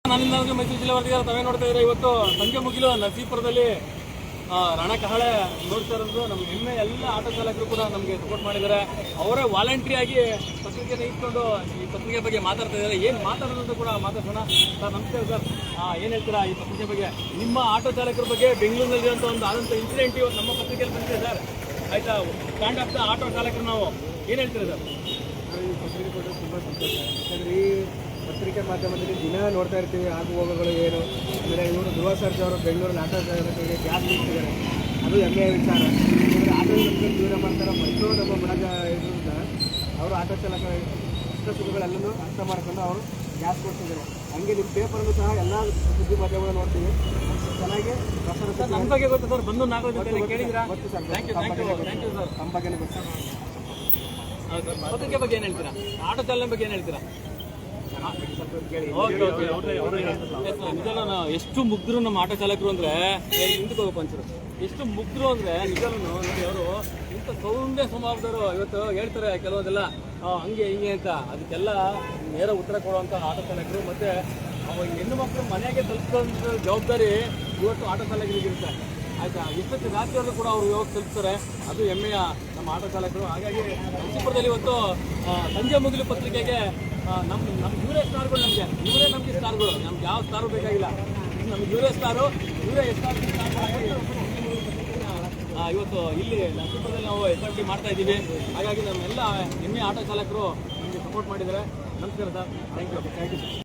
ನಾನಿಂದ ಮೈಸೂರು ಜಿಲ್ಲೆ ವರದಿಗಾರ ತಾವೇ ನೋಡ್ತಾ ಇದ್ರೆ ಇವತ್ತು ಸಂಜೆ ಮುಗಿಲು ನರಸೀಪುರದಲ್ಲಿ ರಣಕಹಳೆ ನೋಡ್ತಾ ಇರೋದು ನಮ್ಮ ಹೆಮ್ಮೆ ಎಲ್ಲ ಆಟೋ ಚಾಲಕರು ಕೂಡ ನಮಗೆ ಸಪೋರ್ಟ್ ಮಾಡಿದ್ದಾರೆ. ಅವರೇ ವಾಲಂಟ್ರಿ ಆಗಿ ಪತ್ರಿಕೆನ ಇಟ್ಕೊಂಡು ಈ ಪತ್ರಿಕೆ ಬಗ್ಗೆ ಮಾತಾಡ್ತಾ ಇದ್ದಾರೆ. ಏನು ಮಾತಾಡೋದು ಕೂಡ ಮಾತಾಡೋಣ. ಸರ್ ನಮಸ್ಕಾರ ಸರ್, ಏನು ಹೇಳ್ತೀರಾ ಈ ಪತ್ರಿಕೆ ಬಗ್ಗೆ? ನಿಮ್ಮ ಆಟೋ ಚಾಲಕರ ಬಗ್ಗೆ ಬೆಂಗಳೂರಿನಲ್ಲಿರುವಂಥ ಒಂದು ಆದಂಥ ಇನ್ಸಿಡೆಂಟ್ ಇವತ್ತು ನಮ್ಮ ಪತ್ರಿಕೆಯಲ್ಲಿ ಬಂದಿದೆ ಸರ್. ಆಯ್ತಾ, ಸ್ಟ್ಯಾಂಡ್ ಅಪ್ ಆಟೋ ಚಾಲಕರು ನಾವು ಏನು ಹೇಳ್ತೀರಾ ಸರ್? ಈ ಪತ್ರಿಕೆ ಕೊಟ್ಟರೆ ತುಂಬ ಸಂತೋಷ. ಯಾಕಂದರೆ ಈ ಪತ್ರಿಕೆ ಮಾಧ್ಯಮದಲ್ಲಿ ದಿನ ನೋಡ್ತಾ ಇರ್ತೀವಿ ಆಗು ಹೋಗೋಗಳು ಏನು. ಅಂದರೆ ಇವರು ಧ್ರುವ ಸರ್ಜಾ ಅವರು ಬೆಂಗಳೂರಲ್ಲಿ ಆಟೋ ಚಾಲಕರಿಗೆ ಗ್ಯಾಸ್ ನೀಡ್ತಿದ್ದಾರೆ, ಅದು ಹೆಮ್ಮೆಯ ವಿಚಾರ. ಅಂದರೆ ಆಟೋ ಚಾಲಕರು ದೂರ ಮಾಡ್ತಾರೆ ಮತ್ತು ನಮ್ಮ ಮನಗ ಇದರಿಂದ ಅವರು ಆಟೋ ಚಾಲಕ ಕಷ್ಟ ಸುಖಗಳೆಲ್ಲನೂ ಅರ್ಥ ಮಾಡ್ಕೊಂಡು ಅವರು ಗ್ಯಾಸ್ ಕೊಡ್ತಿದ್ದಾರೆ. ಹಂಗೆ ನಿಮ್ಮ ಪೇಪರನ್ನು ಸಹ ಎಲ್ಲ ಸುದ್ದಿ ಮಾಧ್ಯಮಗಳು ನೋಡ್ತೀವಿ, ಚೆನ್ನಾಗಿ ಸರ್ ನಮ್ಮ ಬಗ್ಗೆ ಗೊತ್ತು ಸರ್, ಬಂದು ನಾಲ್ಕು ಕೇಳಿದ್ರಾ? ಗೊತ್ತು ಸರ್, ಥ್ಯಾಂಕ್ ಯು ಸರ್. ನಮ್ಮ ಬಗ್ಗೆನೇ ಗೊತ್ತು. ಹೌದು ಸರ್, ಪತ್ರಿಕೆ ಬಗ್ಗೆ ಏನು ಹೇಳ್ತೀರಾ? ಆಟೋ ಚಾಲನೆ ಬಗ್ಗೆ ಏನು ಹೇಳ್ತೀರಾ? ನಿಜಾನು ಎಷ್ಟು ಮುಗ್ಧರು ನಮ್ಮ ಆಟೋ ಚಾಲಕರು ಅಂದರೆ ಹಿಂದಕ್ಕೆ ಹೋಗಪ್ಪ ಅನ್ಸರು. ಎಷ್ಟು ಮುಗ್ಧರು ಅಂದರೆ ನಿಜಾನು ನೋಡಿ, ಅವರು ಇಂಥ ಸೌಮ್ಯ ಸ್ವಭಾವದವರು ಇವತ್ತು ಹೇಳ್ತಾರೆ ಕೆಲವೊಂದೆಲ್ಲ ಹಂಗೆ ಹಿಂಗೆ ಅಂತ. ಅದಕ್ಕೆಲ್ಲ ನೇರ ಉತ್ತರ ಕೊಡುವಂಥ ಆಟೋ ಚಾಲಕರು. ಮತ್ತು ಹೆಣ್ಣು ಮಕ್ಕಳು ಮನೆಗೆ ತಲುಪಿಸೋ ಜವಾಬ್ದಾರಿ ಇವತ್ತು ಆಟೋ ಚಾಲಕರಿಗಿರುತ್ತೆ. ಆಯಿತಾ, ಎಷ್ಟೊತ್ತು ರಾತ್ರಿಯಲ್ಲೂ ಕೂಡ ಅವರು ಇವಾಗ ತಲುಪ್ತಾರೆ. ಅದು ಹೆಮ್ಮೆಯ ನಮ್ಮ ಆಟೋ ಚಾಲಕರು. ಹಾಗಾಗಿ ನರಸೀಪುರದಲ್ಲಿ ಇವತ್ತು ಸಂಜೆ ಮುಗಿಲು ಪತ್ರಿಕೆಗೆ ನಮ್ಮ ಇವರೇ ಸ್ಟಾರ್ಗಳು, ಇವರೇ ನಮಗೆ ಸ್ಟಾರ್ಗಳು. ನಮ್ಗೆ ಯಾವ ಸ್ಟಾರು ಬೇಕಾಗಿಲ್ಲ, ನಮ್ಗೆ ಇವರೇ ಸ್ಟಾರು. ಇವರೇ ಇವತ್ತು ಇಲ್ಲಿ ನರಸೀಪುರದಲ್ಲಿ ನಾವು SRT ಮಾಡ್ತಾ ಇದ್ದೀವಿ. ಹಾಗಾಗಿ ನಮ್ಮೆಲ್ಲ ಹೆಮ್ಮೆಯ ಆಟೋ ಚಾಲಕರು ನಮಗೆ ಸಪೋರ್ಟ್ ಮಾಡಿದ್ದಾರೆ. ನಮಸ್ಕಾರ ಸರ್, ಥ್ಯಾಂಕ್ ಯು ಸರ್.